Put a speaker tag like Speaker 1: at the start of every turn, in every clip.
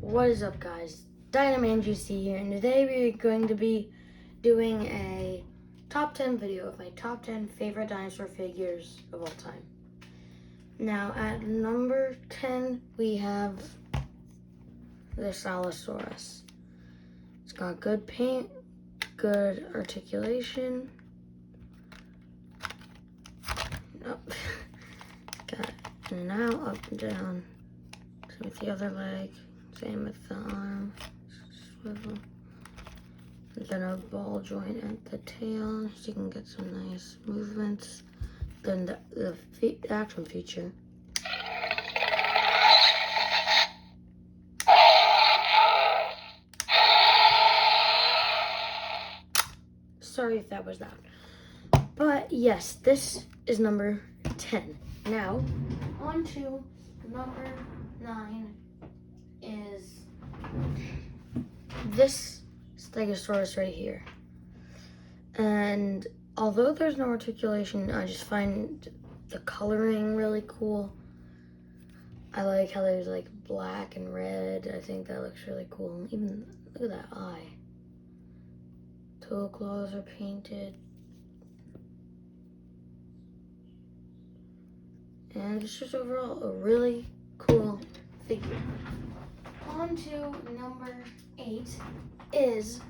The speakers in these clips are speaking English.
Speaker 1: What is up, guys? DynamanGC here, and today we're going to be doing a top 10 video of my top 10 favorite dinosaur figures of all time. Now, at number 10, we have the Allosaurus. It's got good paint, good articulation. Got in and out, up and down. Same with the other leg. Same with the arm. Swivel. And then a ball joint at the tail, so you can get some nice movements. Then the action feature. Sorry if that was loud. But yes, this is number 10. Now, on to number 9 is this Stegosaurus right here. And although there's no articulation, I just find the coloring really cool. I like how there's like black and red. I think that looks really cool. Even look at that eye. Toe claws are painted. And it's just overall a really cool figure. On to number 8 is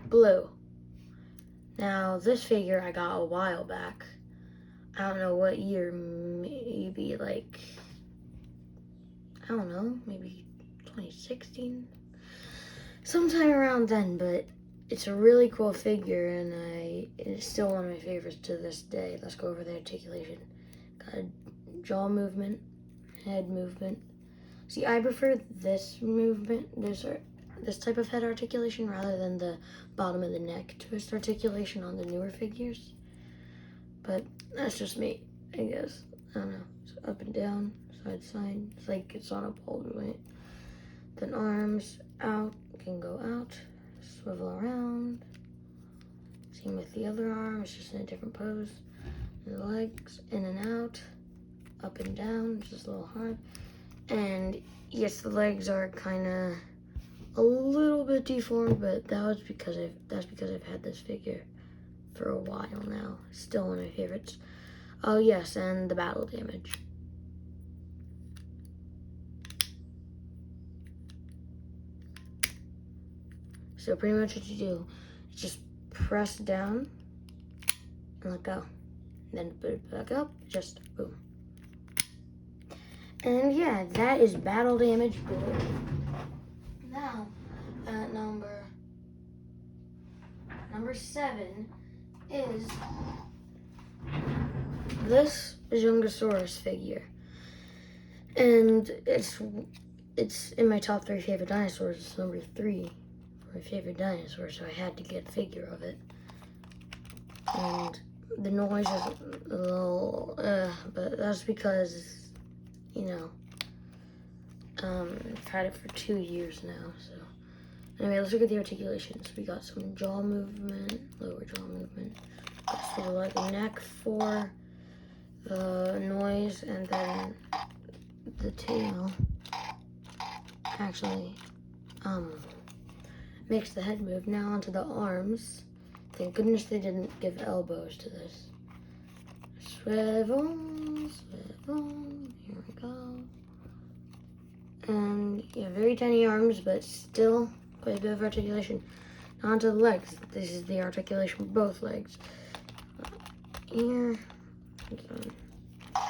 Speaker 1: Blue. Now, this figure I got a while back. I don't know what year, maybe like, I don't know, maybe 2016? Sometime around then, but it's a really cool figure, and it's still one of my favorites to this day. Let's go over the articulation. Got a jaw movement, head movement. See, I prefer this movement, this type of head articulation rather than the bottom of the neck twist articulation on the newer figures. But that's just me, I guess. I don't know. It's up and down, side to side. It's like it's on a ball joint. Then arms out, can go out, swivel around. Same with the other arm, it's just in a different pose. And the legs in and out, up and down, just a little hard. And yes, the legs are kind of a little bit deformed, but that's because I've had this figure for a while now. Still one of my favorites. Oh yes, and the battle damage. So pretty much what you do is just press down and let go. Then put it back up, just boom. And yeah, that is battle damage Blue. Now, at number 7 is this Jungosaurus figure. And it's in my top 3 favorite dinosaurs. It's number 3 for my favorite dinosaur, so I had to get a figure of it. And the noise is a little, but that's because, you know, I've had it for 2 years now, so. Anyway, let's look at the articulations. We got some jaw movement, lower jaw movement. So like the neck for the noise, and then the tail actually makes the head move. Now onto the arms. Thank goodness they didn't give elbows to this. Swivel, swivel, here we go. And yeah, very tiny arms, but still quite a bit of articulation. Now onto the legs. This is the articulation for both legs. Here,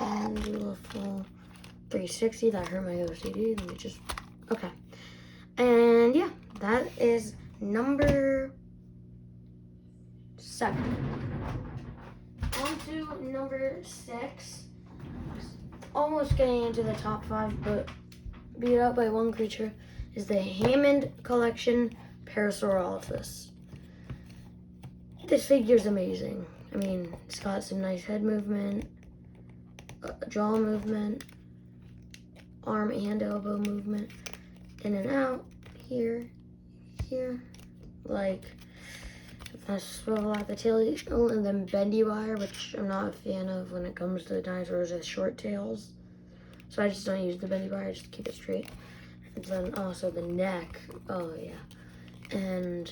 Speaker 1: and do a full 360. That hurt my OCD. Let me just, okay. And yeah, that is number 7. On to number 6. Almost getting into the top 5, but beat out by one creature, is the Hammond Collection Parasaurolophus. This figure's amazing. I mean, it's got some nice head movement, jaw movement, arm and elbow movement, in and out, here, like, if I swivel out the tail, and then bendy wire, which I'm not a fan of when it comes to dinosaurs with short tails. So I just don't use the bendy wire, I just keep it straight. And then also the neck. Oh yeah. And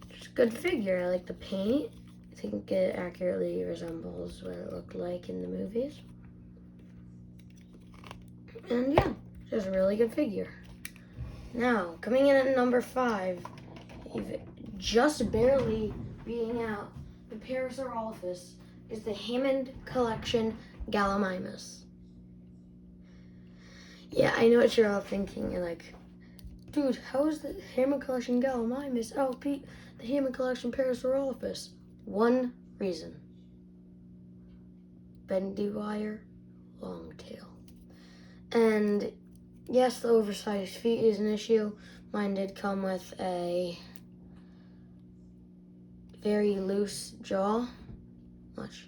Speaker 1: just a good figure. I like the paint. I think it accurately resembles what it looked like in the movies. And yeah, just a really good figure. Now, coming in at number 5, just barely beating out the Parasaurolophus, is the Hammond Collection Gallimimus. Yeah, I know what you're all thinking. You're like, dude, how is the Hammond Collection Gallimimus outbeat the Hammond Collection Parasaurolophus? One reason. Bendy wire, long tail. And yes, the oversized feet is an issue. Mine did come with a very loose jaw. Watch.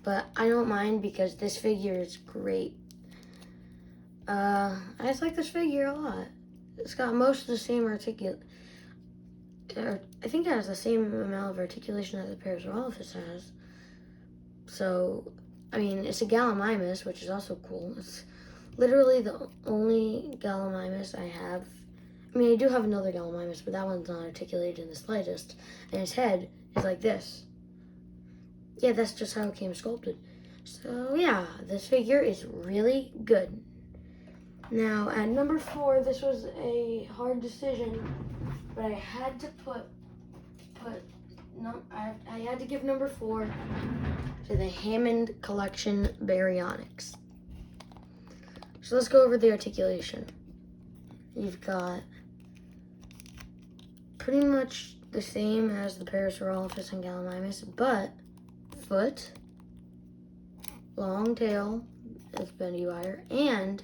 Speaker 1: But I don't mind because this figure is great. I just like this figure a lot. It's got most of the same I think it has the same amount of articulation that the Parasaurolophus has. So, I mean, it's a Gallimimus, which is also cool. It's literally the only Gallimimus I have. I mean, I do have another Gallimimus, but that one's not articulated in the slightest. And his head is like this. Yeah, that's just how it came sculpted. So, yeah, this figure is really good. Now, at number 4, this was a hard decision, but I had to I had to give number 4 to the Hammond Collection Baryonyx. So let's go over the articulation. You've got pretty much the same as the Parasaurolophus and Gallimimus, but foot, long tail, it's bendy wire, and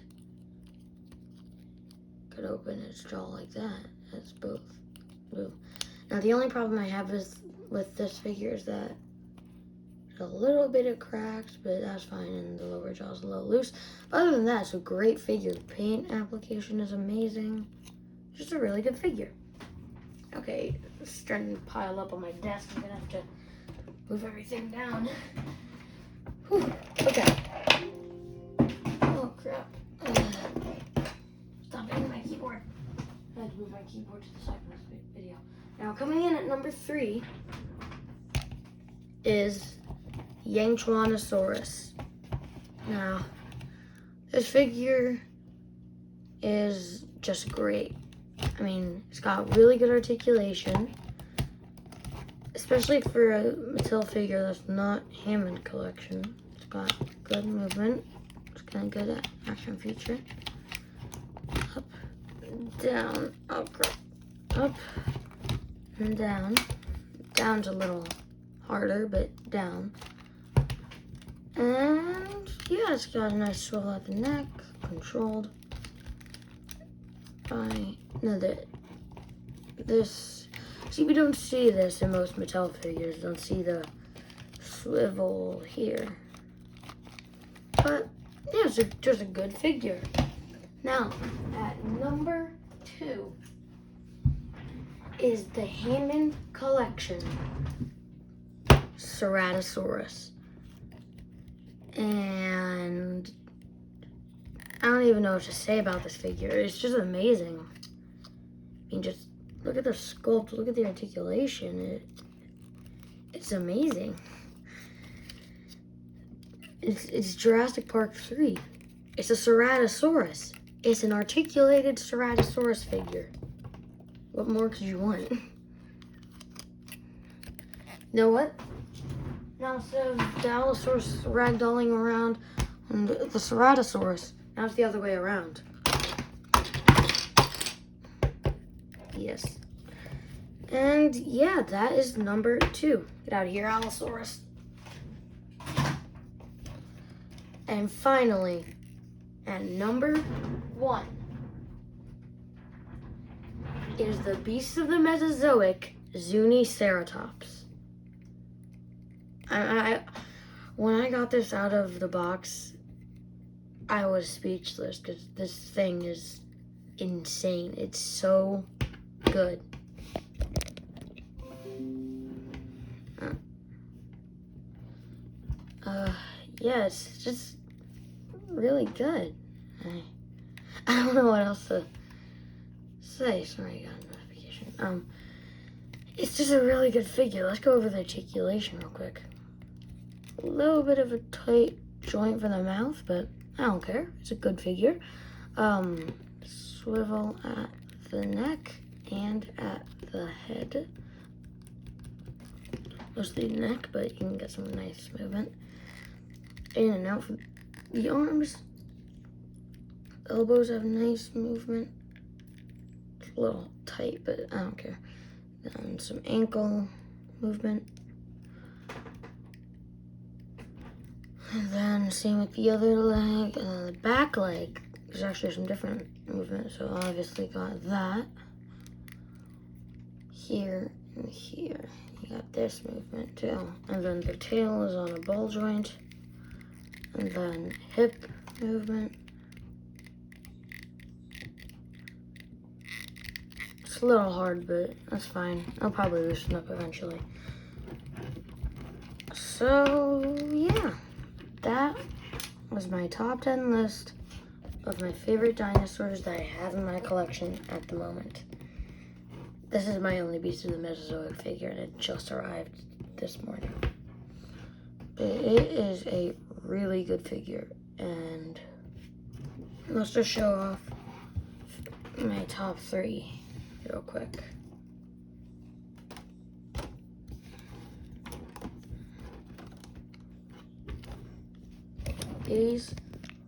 Speaker 1: could open its jaw like that. That's both. Ooh. Now the only problem I have is with this figure is that there's a little bit of cracks, but that's fine, and the lower jaw is a little loose. But other than that, it's a great figure. The paint application is amazing. Just a really good figure. Okay, it's starting to pile up on my desk. I'm gonna have to move everything down. Whew. Okay. Oh crap. Stop hitting my keyboard. I had to move my keyboard to the side of this video. Now, coming in at number 3 is Yangchuanosaurus. Now, this figure is just great. I mean, it's got really good articulation, especially for a Mattel figure that's not Hammond Collection. It's got good movement. It's kind of good at action feature. Up, down, up, and down. Down's a little harder, but down. And yeah, it's got a nice swivel at the neck, controlled by this. See, we don't see this in most Mattel figures. Don't see the swivel here. But yeah, it's just a good figure. Now, at number 2 is the Hammond Collection Ceratosaurus. And I don't even know what to say about this figure. It's just amazing. I mean, just look at the sculpt, look at the articulation. It's amazing. It's Jurassic Park 3. It's a Ceratosaurus. It's an articulated Ceratosaurus figure. What more could you want? You know what? Now instead of the Allosaurus ragdolling around and the Ceratosaurus, now it's the other way around. Yes. And yeah, that is number 2. Get out of here, Allosaurus. And finally, at number 1 is the Beast of the Mesozoic, Zuniceratops. When I got this out of the box, I was speechless because this thing is insane. It's so good. Yeah, it's just really good. I don't know what else to say. Sorry, I got a notification. It's just a really good figure. Let's go over the articulation real quick. A little bit of a tight joint for the mouth, but I don't care. It's a good figure. Swivel at the neck and at the head. Mostly the neck, but you can get some nice movement. In and out from the arms. Elbows have nice movement. It's a little tight, but I don't care. Then some ankle movement. And then same with the other leg. The back leg, there's actually some different movement. So obviously got that. Here and here. You got this movement too. And then the tail is on a ball joint. And then hip movement. It's a little hard, but that's fine. I'll probably loosen up eventually. So, yeah. That was my top 10 list of my favorite dinosaurs that I have in my collection at the moment. This is my only Beast of the Mesozoic figure, and it just arrived this morning. But it is a really good figure, and let's just show off my top 3 real quick. These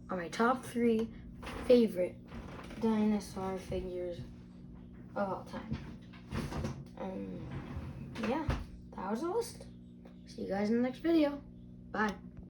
Speaker 1: are my top 3 favorite dinosaur figures of all time. Yeah, that was the list. See you guys in the next video. Bye.